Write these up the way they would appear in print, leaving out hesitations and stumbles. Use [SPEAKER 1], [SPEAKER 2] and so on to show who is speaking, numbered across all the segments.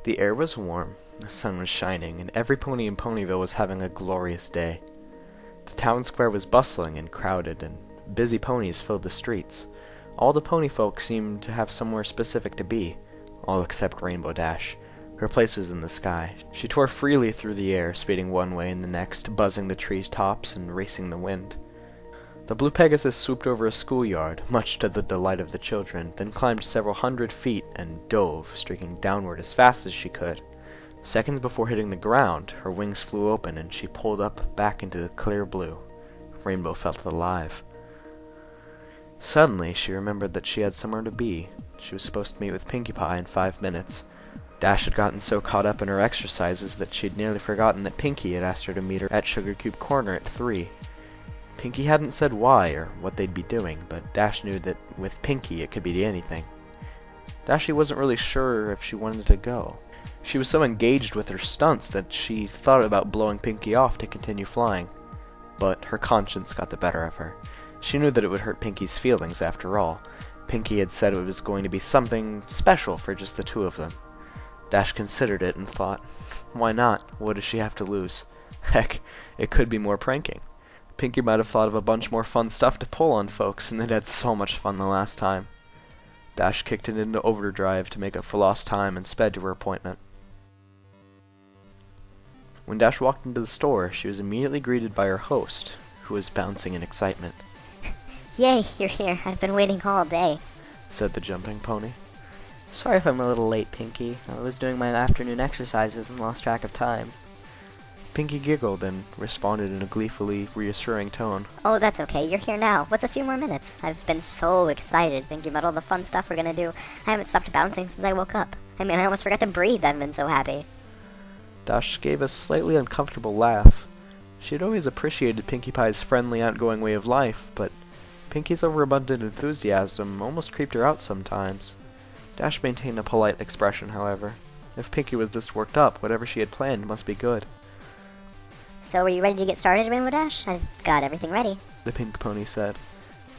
[SPEAKER 1] The air was warm, the sun was shining, and every pony in Ponyville was having a glorious day. The town square was bustling and crowded, and busy ponies filled the streets. All the pony folk seemed to have somewhere specific to be, all except Rainbow Dash. Her place was in the sky. She tore freely through the air, speeding one way and the next, buzzing the trees' tops and racing the wind. The Blue Pegasus swooped over a schoolyard, much to the delight of the children, then climbed several hundred feet and dove, streaking downward as fast as she could. Seconds before hitting the ground, her wings flew open and she pulled up back into the clear blue. Rainbow felt alive. Suddenly, she remembered that she had somewhere to be. She was supposed to meet with Pinkie Pie in 5 minutes. Dash had gotten so caught up in her exercises that she had nearly forgotten that Pinkie had asked her to meet her at Sugar Cube Corner at 3. Pinkie hadn't said why or what they'd be doing, but Dash knew that with Pinkie it could be anything. Dashie wasn't really sure if she wanted to go. She was so engaged with her stunts that she thought about blowing Pinkie off to continue flying. But her conscience got the better of her. She knew that it would hurt Pinkie's feelings after all. Pinkie had said it was going to be something special for just the two of them. Dash considered it and thought, why not? What does she have to lose? Heck, it could be more pranking. Pinkie might have thought of a bunch more fun stuff to pull on folks, and they'd had so much fun the last time. Dash kicked it into overdrive to make up for lost time and sped to her appointment. When Dash walked into the store, she was immediately greeted by her host, who was bouncing in excitement.
[SPEAKER 2] Yay, you're here. I've been waiting all day,
[SPEAKER 1] said the jumping pony.
[SPEAKER 3] Sorry if I'm a little late, Pinkie. I was doing my afternoon exercises and lost track of time.
[SPEAKER 1] Pinkie giggled and responded in a gleefully reassuring tone.
[SPEAKER 2] Oh, that's okay. You're here now. What's a few more minutes? I've been so excited thinking about all the fun stuff we're gonna do. I haven't stopped bouncing since I woke up. I mean, I almost forgot to breathe. I've been so happy.
[SPEAKER 1] Dash gave a slightly uncomfortable laugh. She had always appreciated Pinkie Pie's friendly, outgoing way of life, but Pinkie's overabundant enthusiasm almost creeped her out sometimes. Dash maintained a polite expression, however. If Pinkie was this worked up, whatever she had planned must be good.
[SPEAKER 2] So, are you ready to get started, Rainbow Dash? I've got everything ready,
[SPEAKER 1] the pink pony said.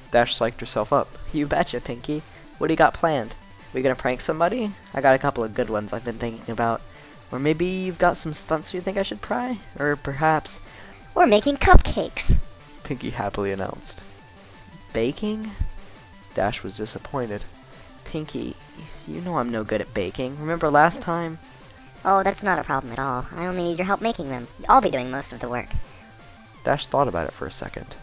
[SPEAKER 1] Dash psyched herself up.
[SPEAKER 3] You betcha, Pinkie. What do you got planned? We gonna prank somebody? I got a couple of good ones I've been thinking about. Or maybe you've got some stunts you think I should try? Or perhaps...
[SPEAKER 2] We're making cupcakes,
[SPEAKER 1] Pinkie happily announced.
[SPEAKER 3] Baking?
[SPEAKER 1] Dash was disappointed.
[SPEAKER 3] Pinkie, you know I'm no good at baking. Remember last time?
[SPEAKER 2] Oh, that's not a problem at all. I only need your help making them. I'll be doing most of the work.
[SPEAKER 1] Dash thought about it for a second.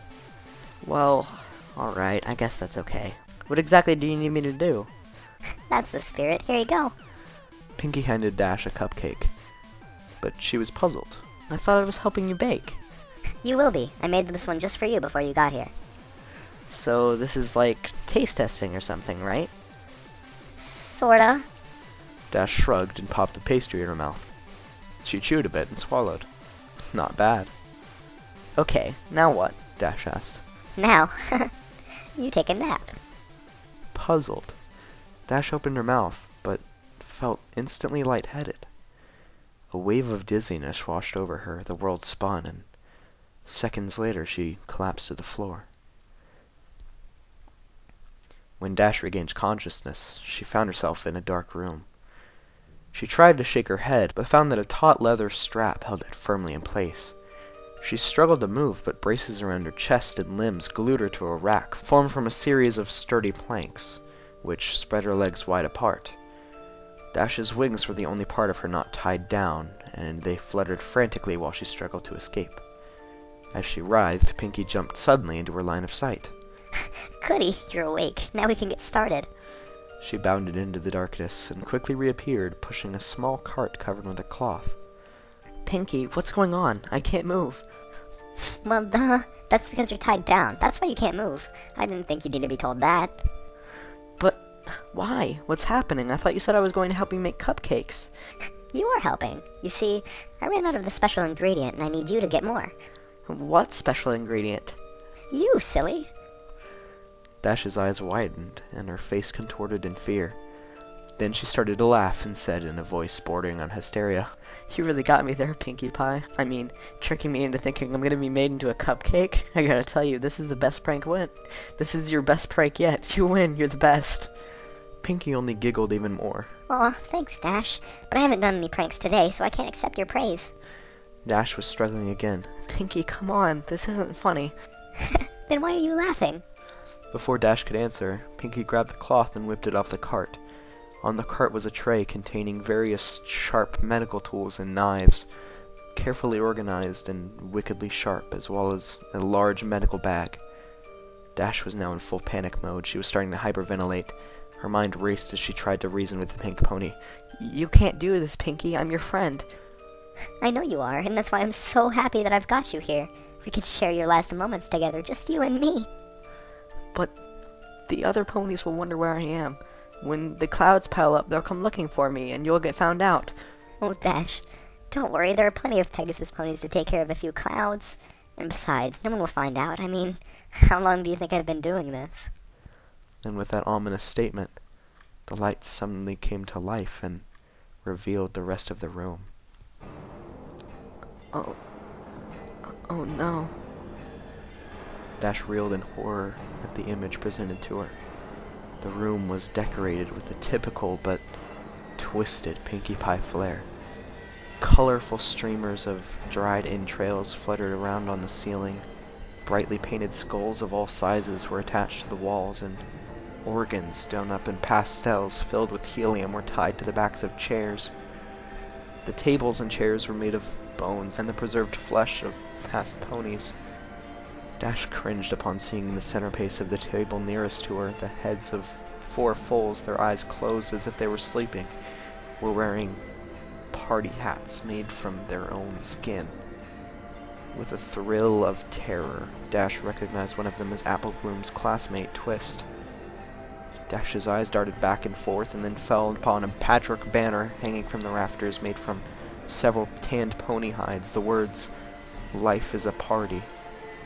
[SPEAKER 3] Well, alright, I guess that's okay. What exactly do you need me to do?
[SPEAKER 2] That's the spirit. Here you go.
[SPEAKER 1] Pinkie handed Dash a cupcake, but she was puzzled.
[SPEAKER 3] I thought I was helping you bake.
[SPEAKER 2] You will be. I made this one just for you before you got here.
[SPEAKER 3] So this is like taste testing or something, right?
[SPEAKER 2] Sorta.
[SPEAKER 1] Dash shrugged and popped the pastry in her mouth. She chewed a bit and swallowed. Not bad.
[SPEAKER 3] Okay, now what?
[SPEAKER 1] Dash asked.
[SPEAKER 2] Now, you take a nap.
[SPEAKER 1] Puzzled, Dash opened her mouth, but felt instantly lightheaded. A wave of dizziness washed over her, the world spun, and seconds later she collapsed to the floor. When Dash regained consciousness, she found herself in a dark room. She tried to shake her head, but found that a taut leather strap held it firmly in place. She struggled to move, but braces around her chest and limbs glued her to a rack formed from a series of sturdy planks, which spread her legs wide apart. Dash's wings were the only part of her not tied down, and they fluttered frantically while she struggled to escape. As she writhed, Pinkie jumped suddenly into her line of sight.
[SPEAKER 2] Goody, you're awake. Now we can get started.
[SPEAKER 1] She bounded into the darkness and quickly reappeared, pushing a small cart covered with a cloth.
[SPEAKER 3] Pinkie, what's going on? I can't move.
[SPEAKER 2] Well, duh. That's because you're tied down. That's why you can't move. I didn't think you needed to be told that.
[SPEAKER 3] But why? What's happening? I thought you said I was going to help you make cupcakes.
[SPEAKER 2] You are helping. You see, I ran out of the special ingredient, and I need you to get more.
[SPEAKER 3] What special ingredient?
[SPEAKER 2] You, silly.
[SPEAKER 1] Dash's eyes widened, and her face contorted in fear. Then she started to laugh and said in a voice bordering on hysteria,
[SPEAKER 3] You really got me there, Pinkie Pie. I mean, tricking me into thinking I'm gonna be made into a cupcake? I gotta tell you, this is the best prank yet. This is your best prank yet. You win, you're the best.
[SPEAKER 1] Pinkie only giggled even more.
[SPEAKER 2] Aw, thanks, Dash. But I haven't done any pranks today, so I can't accept your praise.
[SPEAKER 1] Dash was struggling again.
[SPEAKER 3] Pinkie, come on, this isn't funny.
[SPEAKER 2] Then why are you laughing?
[SPEAKER 1] Before Dash could answer, Pinkie grabbed the cloth and whipped it off the cart. On the cart was a tray containing various sharp medical tools and knives, carefully organized and wickedly sharp, as well as a large medical bag. Dash was now in full panic mode. She was starting to hyperventilate. Her mind raced as she tried to reason with the pink pony.
[SPEAKER 3] You can't do this, Pinkie. I'm your friend.
[SPEAKER 2] I know you are, and that's why I'm so happy that I've got you here. We could share your last moments together, just you and me.
[SPEAKER 3] But the other ponies will wonder where I am. When the clouds pile up, they'll come looking for me, and you'll get found out.
[SPEAKER 2] Oh, Dash, don't worry, there are plenty of Pegasus ponies to take care of a few clouds. And besides, no one will find out. I mean, how long do you think I've been doing this?
[SPEAKER 1] And with that ominous statement, the lights suddenly came to life and revealed the rest of the room.
[SPEAKER 3] Oh no.
[SPEAKER 1] Dash reeled in horror at the image presented to her. The room was decorated with a typical but twisted Pinkie Pie flair. Colorful streamers of dried entrails fluttered around on the ceiling. Brightly painted skulls of all sizes were attached to the walls, and organs done up in pastels filled with helium were tied to the backs of chairs. The tables and chairs were made of bones and the preserved flesh of past ponies. Dash cringed upon seeing the centerpiece of the table nearest to her. The heads of 4 foals, their eyes closed as if they were sleeping, were wearing party hats made from their own skin. With a thrill of terror, Dash recognized one of them as Apple Bloom's classmate, Twist. Dash's eyes darted back and forth and then fell upon a patchwork banner hanging from the rafters made from several tanned pony hides. The words, "Life is a Party,"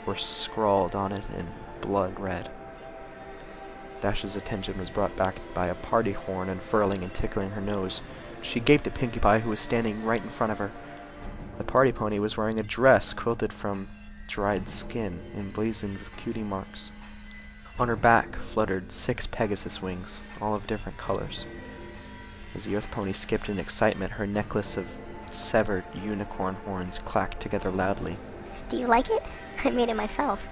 [SPEAKER 1] were scrawled on it in blood red. Dash's attention was brought back by a party horn unfurling and tickling her nose. She gaped at Pinkie Pie, who was standing right in front of her. The party pony was wearing a dress quilted from dried skin, emblazoned with cutie marks. On her back fluttered 6 Pegasus wings, all of different colors. As the Earth Pony skipped in excitement, her necklace of severed unicorn horns clacked together loudly.
[SPEAKER 2] Do you like it? I made it myself.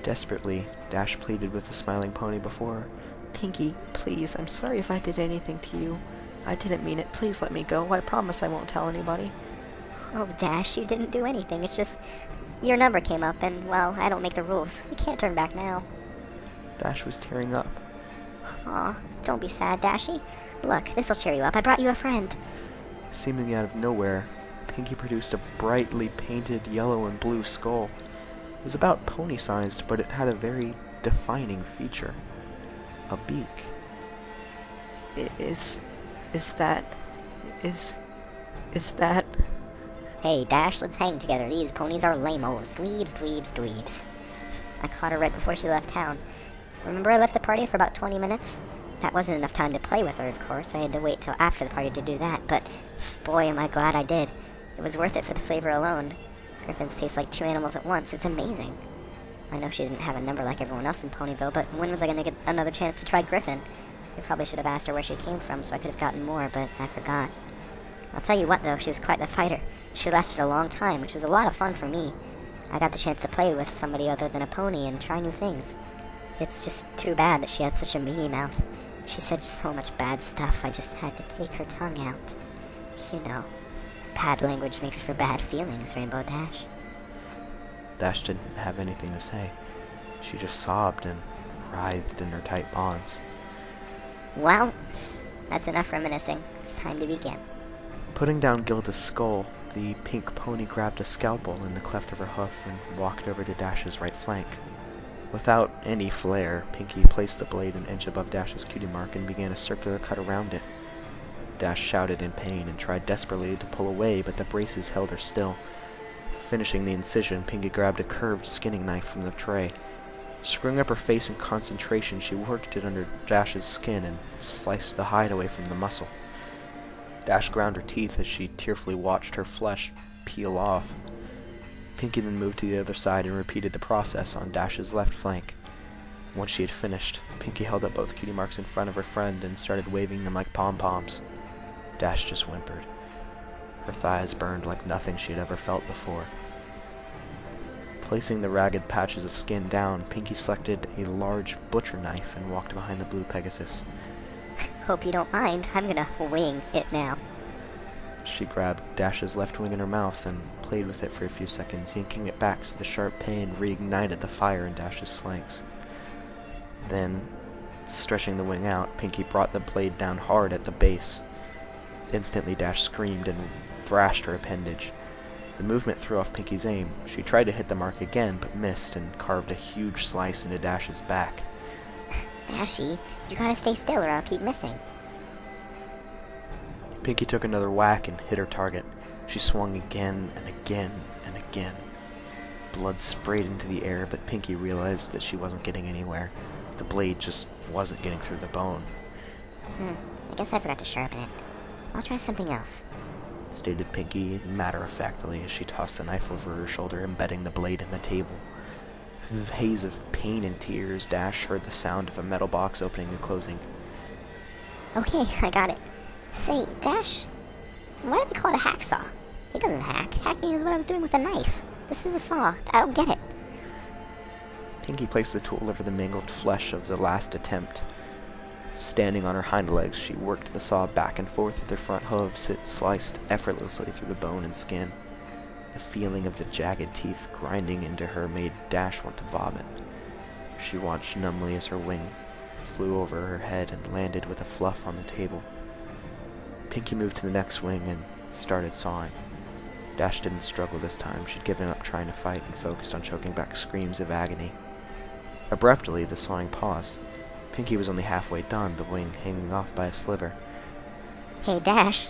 [SPEAKER 1] Desperately, Dash pleaded with the smiling pony before her.
[SPEAKER 3] Pinkie, please, I'm sorry if I did anything to you. I didn't mean it. Please let me go. I promise I won't tell anybody.
[SPEAKER 2] Oh, Dash, you didn't do anything. It's just your number came up, and, well, I don't make the rules. We can't turn back now.
[SPEAKER 1] Dash was tearing up.
[SPEAKER 2] Aw, don't be sad, Dashy. Look, this'll cheer you up. I brought you a friend.
[SPEAKER 1] Seemingly out of nowhere, Pinkie produced a brightly painted yellow and blue skull. It was about pony-sized, but it had a very defining feature. A beak.
[SPEAKER 3] Is that...
[SPEAKER 2] Hey, Dash, let's hang together. These ponies are lame-os. Dweebs, dweebs, dweebs. I caught her right before she left town. Remember I left the party for about 20 minutes? That wasn't enough time to play with her, of course. I had to wait till after the party to do that, but boy, am I glad I did. It was worth it for the flavor alone. Griffins taste like 2 animals at once. It's amazing. I know she didn't have a number like everyone else in Ponyville, but when was I going to get another chance to try Griffin? I probably should have asked her where she came from so I could have gotten more, but I forgot. I'll tell you what, though, she was quite the fighter. She lasted a long time, which was a lot of fun for me. I got the chance to play with somebody other than a pony and try new things. It's just too bad that she had such a meaty mouth. She said so much bad stuff, I just had to take her tongue out. You know, bad language makes for bad feelings, Rainbow Dash.
[SPEAKER 1] Dash didn't have anything to say. She just sobbed and writhed in her tight bonds.
[SPEAKER 2] Well, that's enough reminiscing. It's time to begin.
[SPEAKER 1] Putting down Gilda's skull, the pink pony grabbed a scalpel in the cleft of her hoof and walked over to Dash's right flank. Without any flair, Pinkie placed the blade an inch above Dash's cutie mark and began a circular cut around it. Dash shouted in pain and tried desperately to pull away, but the braces held her still. Finishing the incision, Pinkie grabbed a curved skinning knife from the tray. Screwing up her face in concentration, she worked it under Dash's skin and sliced the hide away from the muscle. Dash ground her teeth as she tearfully watched her flesh peel off. Pinkie then moved to the other side and repeated the process on Dash's left flank. Once she had finished, Pinky held up both cutie marks in front of her friend and started waving them like pom-poms. Dash just whimpered. Her thighs burned like nothing she had ever felt before. Placing the ragged patches of skin down, Pinky selected a large butcher knife and walked behind the blue Pegasus.
[SPEAKER 2] Hope you don't mind. I'm gonna wing it now.
[SPEAKER 1] She grabbed Dash's left wing in her mouth and played with it for a few seconds, yanking it back so the sharp pain reignited the fire in Dash's flanks. Then, stretching the wing out, Pinky brought the blade down hard at the base. Instantly, Dash screamed and thrashed her appendage. The movement threw off Pinky's aim. She tried to hit the mark again, but missed and carved a huge slice into Dash's back.
[SPEAKER 2] Dashy, you gotta stay still or I'll keep missing.
[SPEAKER 1] Pinky took another whack and hit her target. She swung again and again and again. Blood sprayed into the air, but Pinky realized that she wasn't getting anywhere. The blade just wasn't getting through the bone.
[SPEAKER 2] I guess I forgot to sharpen it. I'll try something else,
[SPEAKER 1] stated Pinky matter-of-factly as she tossed the knife over her shoulder, embedding the blade in the table. Through the haze of pain and tears, Dash heard the sound of a metal box opening and closing.
[SPEAKER 2] Okay, I got it. Say, Dash, why do they call it a hacksaw? It doesn't hack. Hacking is what I was doing with a knife. This is a saw. I don't get it.
[SPEAKER 1] Pinky placed the tool over the mangled flesh of the last attempt. Standing on her hind legs, she worked the saw back and forth with her front hooves. It sliced effortlessly through the bone and skin. The feeling of the jagged teeth grinding into her made Dash want to vomit. She watched numbly as her wing flew over her head and landed with a fluff on the table. Pinky moved to the next wing and started sawing. Dash didn't struggle this time. She'd given up trying to fight and focused on choking back screams of agony. Abruptly, the sawing paused. Pinky was only halfway done, the wing hanging off by a sliver.
[SPEAKER 2] Hey, Dash,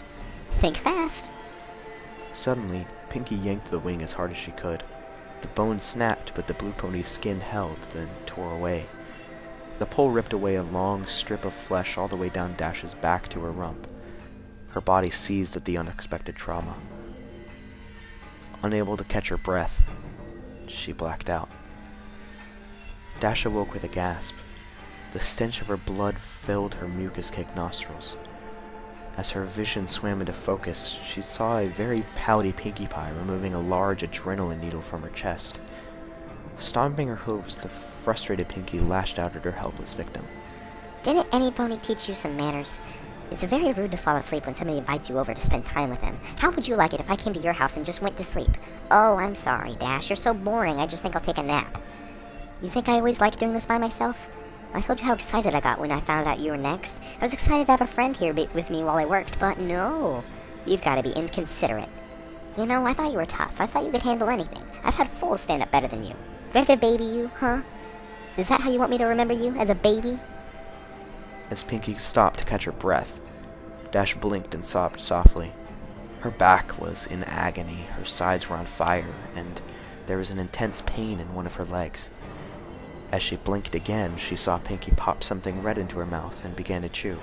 [SPEAKER 2] think fast.
[SPEAKER 1] Suddenly, Pinky yanked the wing as hard as she could. The bone snapped, but the blue pony's skin held, then tore away. The pole ripped away a long strip of flesh all the way down Dash's back to her rump. Her body seized at the unexpected trauma. Unable to catch her breath, she blacked out. Dash awoke with a gasp. The stench of her blood filled her mucus-caked nostrils. As her vision swam into focus, she saw a very pouty Pinkie Pie removing a large adrenaline needle from her chest. Stomping her hooves, the frustrated Pinkie lashed out at her helpless victim.
[SPEAKER 2] Didn't any pony teach you some manners? It's very rude to fall asleep when somebody invites you over to spend time with them. How would you like it if I came to your house and just went to sleep? Oh, I'm sorry, Dash. You're so boring. I just think I'll take a nap. You think I always like doing this by myself? I told you how excited I got when I found out you were next. I was excited to have a friend here with me while I worked, but no. You've got to be inconsiderate. You know, I thought you were tough. I thought you could handle anything. I've had fools stand up better than you. Do I have to baby you, huh? Is that how you want me to remember you, as a baby?
[SPEAKER 1] As Pinkie stopped to catch her breath, Dash blinked and sobbed softly. Her back was in agony, her sides were on fire, and there was an intense pain in one of her legs. As she blinked again, she saw Pinkie pop something red into her mouth and began to chew.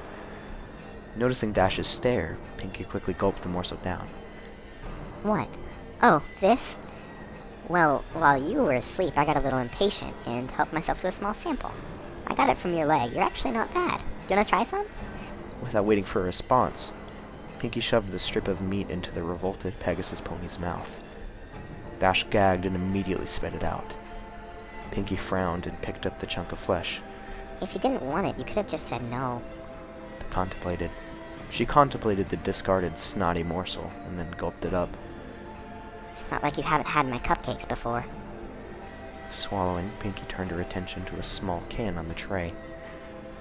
[SPEAKER 1] Noticing Dash's stare, Pinkie quickly gulped the morsel down.
[SPEAKER 2] What? Oh, this? Well, while you were asleep, I got a little impatient and helped myself to a small sample. I got it from your leg. You're actually not bad. You wanna try some?
[SPEAKER 1] Without waiting for a response, Pinkie shoved the strip of meat into the revolted Pegasus pony's mouth. Dash gagged and immediately spit it out. Pinkie frowned and picked up the chunk of flesh.
[SPEAKER 2] If you didn't want it, you could have just said no.
[SPEAKER 1] She contemplated the discarded snotty morsel and then gulped it up.
[SPEAKER 2] It's not like you haven't had my cupcakes before.
[SPEAKER 1] Swallowing, Pinkie turned her attention to a small can on the tray.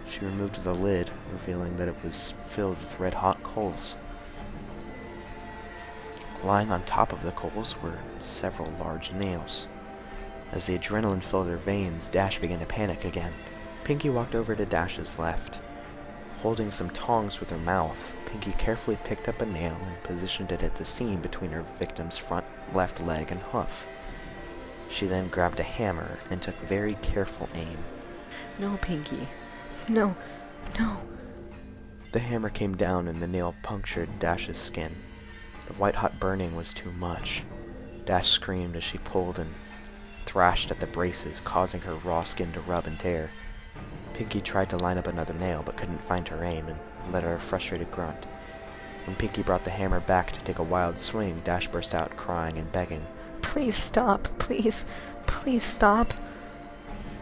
[SPEAKER 1] She removed the lid, revealing that it was filled with red-hot coals. Lying on top of the coals were several large nails. As the adrenaline filled her veins, Dash began to panic again. Pinkie walked over to Dash's left. Holding some tongs with her mouth, Pinkie carefully picked up a nail and positioned it at the seam between her victim's front left leg and hoof. She then grabbed a hammer and took very careful aim.
[SPEAKER 3] No, Pinkie. No. No.
[SPEAKER 1] The hammer came down and the nail punctured Dash's skin. The white-hot burning was too much. Dash screamed as she pulled and thrashed at the braces, causing her raw skin to rub and tear. Pinky tried to line up another nail, but couldn't find her aim, and let out a frustrated grunt. When Pinky brought the hammer back to take a wild swing, Dash burst out crying and begging.
[SPEAKER 3] Please stop, please, please stop.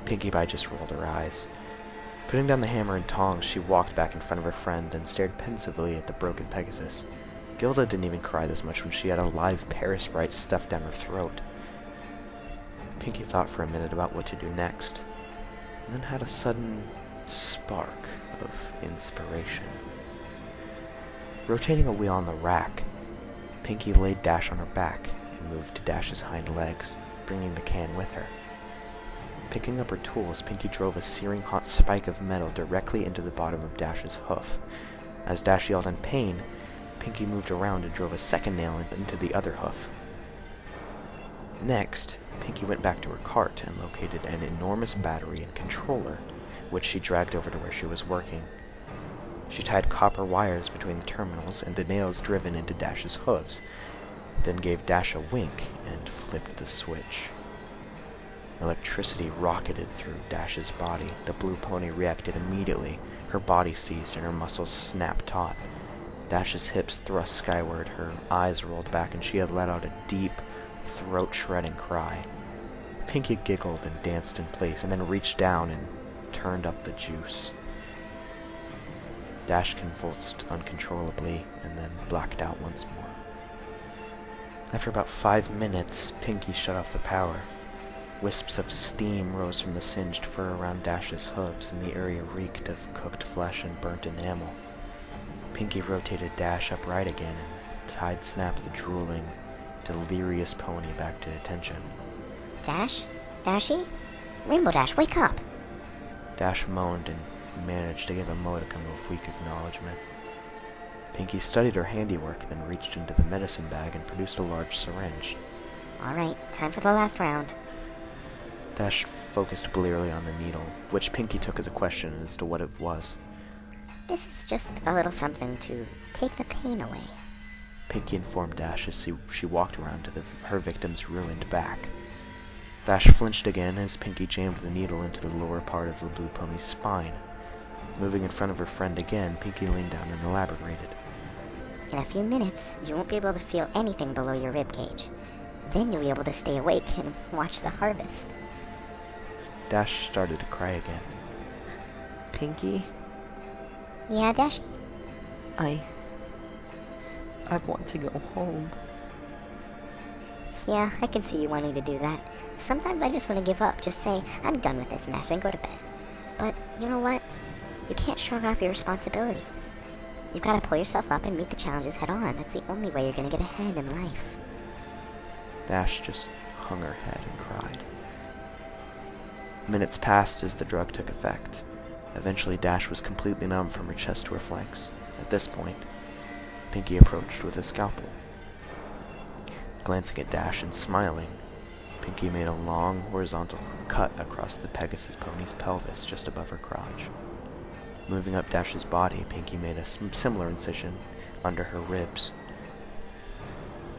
[SPEAKER 1] Pinkie Pie just rolled her eyes. Putting down the hammer and tongs, she walked back in front of her friend and stared pensively at the broken Pegasus. Gilda didn't even cry this much when she had a live Paris Sprite stuffed down her throat. Pinky thought for a minute about what to do next, and then had a sudden spark of inspiration. Rotating a wheel on the rack, Pinky laid Dash on her back and moved to Dash's hind legs, bringing the can with her. Picking up her tools, Pinky drove a searing hot spike of metal directly into the bottom of Dash's hoof. As Dash yelled in pain, Pinky moved around and drove a second nail into the other hoof. Next, Pinky went back to her cart and located an enormous battery and controller, which she dragged over to where she was working. She tied copper wires between the terminals and the nails driven into Dash's hooves, then gave Dash a wink and flipped the switch. Electricity rocketed through Dash's body. The blue pony reacted immediately. Her body seized and her muscles snapped taut. Dash's hips thrust skyward, her eyes rolled back, and she had let out a deep, throat-shredding cry. Pinky giggled and danced in place, and then reached down and turned up the juice. Dash convulsed uncontrollably, and then blacked out once more. After about 5 minutes, Pinky shut off the power. Wisps of steam rose from the singed fur around Dash's hooves, and the area reeked of cooked flesh and burnt enamel. Pinky rotated Dash upright again and tied-snapped the drooling, delirious pony back to attention.
[SPEAKER 2] Dash? Dashy? Rainbow Dash, wake up!
[SPEAKER 1] Dash moaned and managed to give a modicum of weak acknowledgement. Pinky studied her handiwork, then reached into the medicine bag and produced a large syringe.
[SPEAKER 2] Alright, time for the last round.
[SPEAKER 1] Dash focused blearily on the needle, which Pinky took as a question as to what it was.
[SPEAKER 2] This is just a little something to take the pain away.
[SPEAKER 1] Pinky informed Dash as she walked around to her victim's ruined back. Dash flinched again as Pinky jammed the needle into the lower part of the blue pony's spine. Moving in front of her friend again, Pinky leaned down and elaborated.
[SPEAKER 2] In a few minutes, you won't be able to feel anything below your rib cage. Then you'll be able to stay awake and watch the harvest.
[SPEAKER 1] Dash started to cry again.
[SPEAKER 3] Pinky,
[SPEAKER 2] Yeah, Dashy?
[SPEAKER 3] I want to go home.
[SPEAKER 2] Yeah, I can see you wanting to do that. Sometimes I just want to give up, just say, I'm done with this mess and go to bed. But, you know what? You can't shrug off your responsibilities. You've got to pull yourself up and meet the challenges head on. That's the only way you're going to get ahead in life.
[SPEAKER 1] Dash just hung her head and cried. Minutes passed as the drug took effect. Eventually, Dash was completely numb from her chest to her flanks. At this point, Pinky approached with a scalpel. Glancing at Dash and smiling, Pinky made a long, horizontal cut across the Pegasus pony's pelvis just above her crotch. Moving up Dash's body, Pinky made a similar incision under her ribs.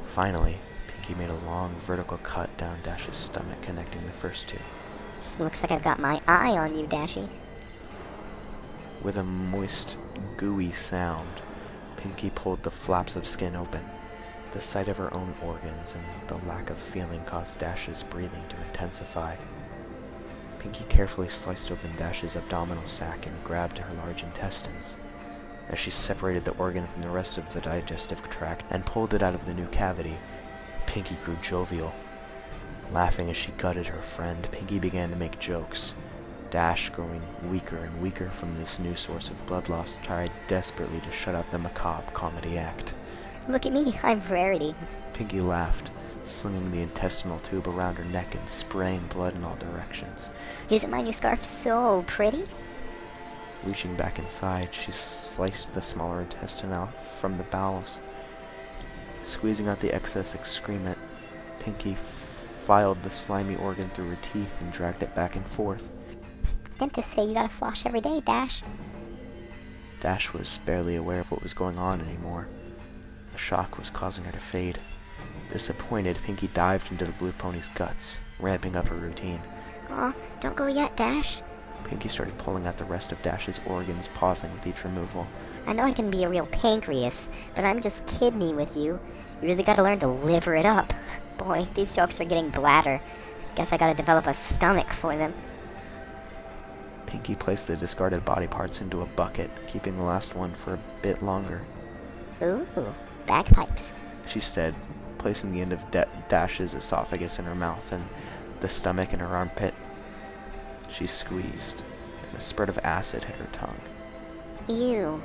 [SPEAKER 1] Finally, Pinky made a long, vertical cut down Dash's stomach, connecting the first two.
[SPEAKER 2] Looks like I've got my eye on you, Dashy.
[SPEAKER 1] With a moist, gooey sound, Pinky pulled the flaps of skin open. The sight of her own organs and the lack of feeling caused Dash's breathing to intensify. Pinky carefully sliced open Dash's abdominal sac and grabbed her large intestines. As she separated the organ from the rest of the digestive tract and pulled it out of the new cavity, Pinky grew jovial. Laughing as she gutted her friend, Pinky began to make jokes. Dash, growing weaker and weaker from this new source of blood loss, tried desperately to shut up the macabre comedy act.
[SPEAKER 2] Look at me, I'm Rarity.
[SPEAKER 1] Pinky laughed, slinging the intestinal tube around her neck and spraying blood in all directions.
[SPEAKER 2] Isn't my new scarf so pretty?
[SPEAKER 1] Reaching back inside, she sliced the smaller intestine out from the bowels. Squeezing out the excess excrement, Pinky filed the slimy organ through her teeth and dragged it back and forth.
[SPEAKER 2] Dentists say you gotta floss every day, Dash.
[SPEAKER 1] Dash was barely aware of what was going on anymore. The shock was causing her to fade. Disappointed, Pinky dived into the blue pony's guts, ramping up her routine.
[SPEAKER 2] Aw, don't go yet, Dash.
[SPEAKER 1] Pinkie started pulling out the rest of Dash's organs, pausing with each removal.
[SPEAKER 2] I know I can be a real pancreas, but I'm just kidney with you. You really gotta learn to liver it up. Boy, these jokes are getting bladder. Guess I gotta develop a stomach for them.
[SPEAKER 1] Pinkie placed the discarded body parts into a bucket, keeping the last one for a bit longer.
[SPEAKER 2] Ooh, bagpipes.
[SPEAKER 1] She said, placing the end of Dash's esophagus in her mouth and the stomach in her armpit. She squeezed, and a spurt of acid hit her tongue.
[SPEAKER 2] Ew.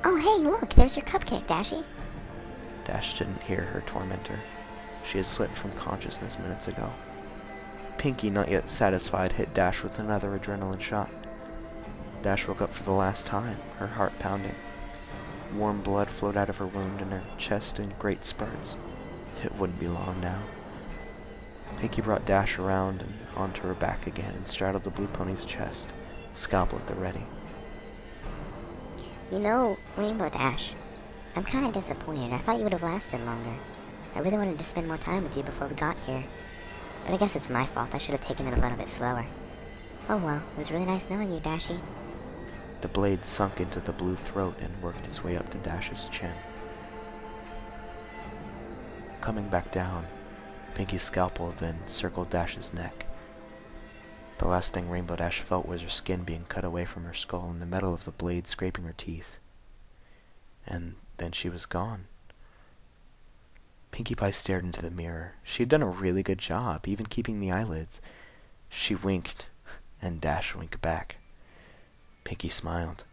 [SPEAKER 2] Oh, hey, look, there's your cupcake, Dashy.
[SPEAKER 1] Dash didn't hear her tormentor. She had slipped from consciousness minutes ago. Pinkie, not yet satisfied, hit Dash with another adrenaline shot. Dash woke up for the last time, her heart pounding. Warm blood flowed out of her wound and her chest in great spurts. It wouldn't be long now. Pinkie brought Dash around and onto her back again and straddled the blue pony's chest, scalpel at the ready.
[SPEAKER 2] You know, Rainbow Dash, I'm kind of disappointed. I thought you would have lasted longer. I really wanted to spend more time with you before we got here. But I guess it's my fault. I should have taken it a little bit slower. Oh well, it was really nice knowing you, Dashy.
[SPEAKER 1] The blade sunk into the blue throat and worked its way up to Dash's chin. Coming back down, Pinkie's scalpel then circled Dash's neck. The last thing Rainbow Dash felt was her skin being cut away from her skull and the metal of the blade scraping her teeth. And then she was gone. Pinkie Pie stared into the mirror. She had done a really good job, even keeping the eyelids. She winked, and Dash winked back. Pinkie smiled.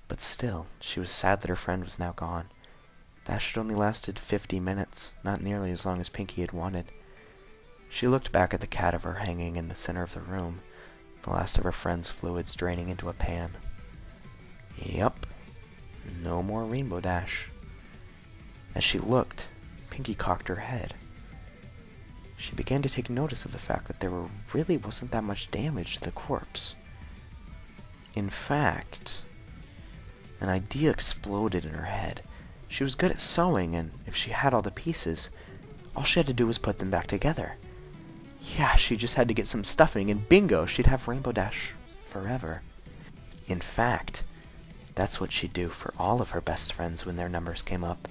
[SPEAKER 1] But still, she was sad that her friend was now gone. Dash had only lasted 50 minutes, not nearly as long as Pinkie had wanted. She looked back at the cadaver hanging in the center of the room, the last of her friend's fluids draining into a pan. Yup, no more Rainbow Dash. As she looked, Pinkie cocked her head. She began to take notice of the fact that there really wasn't that much damage to the corpse. In fact, an idea exploded in her head. She was good at sewing, and if she had all the pieces, all she had to do was put them back together. Yeah, she just had to get some stuffing, and bingo, she'd have Rainbow Dash forever. In fact, that's what she'd do for all of her best friends when their numbers came up.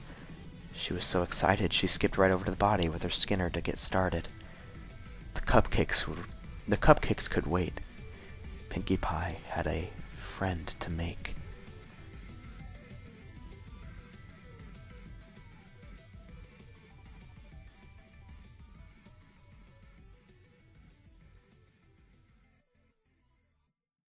[SPEAKER 1] She was so excited she skipped right over to the body with her Skinner to get started. The cupcakes could wait. Pinkie Pie had a friend to make.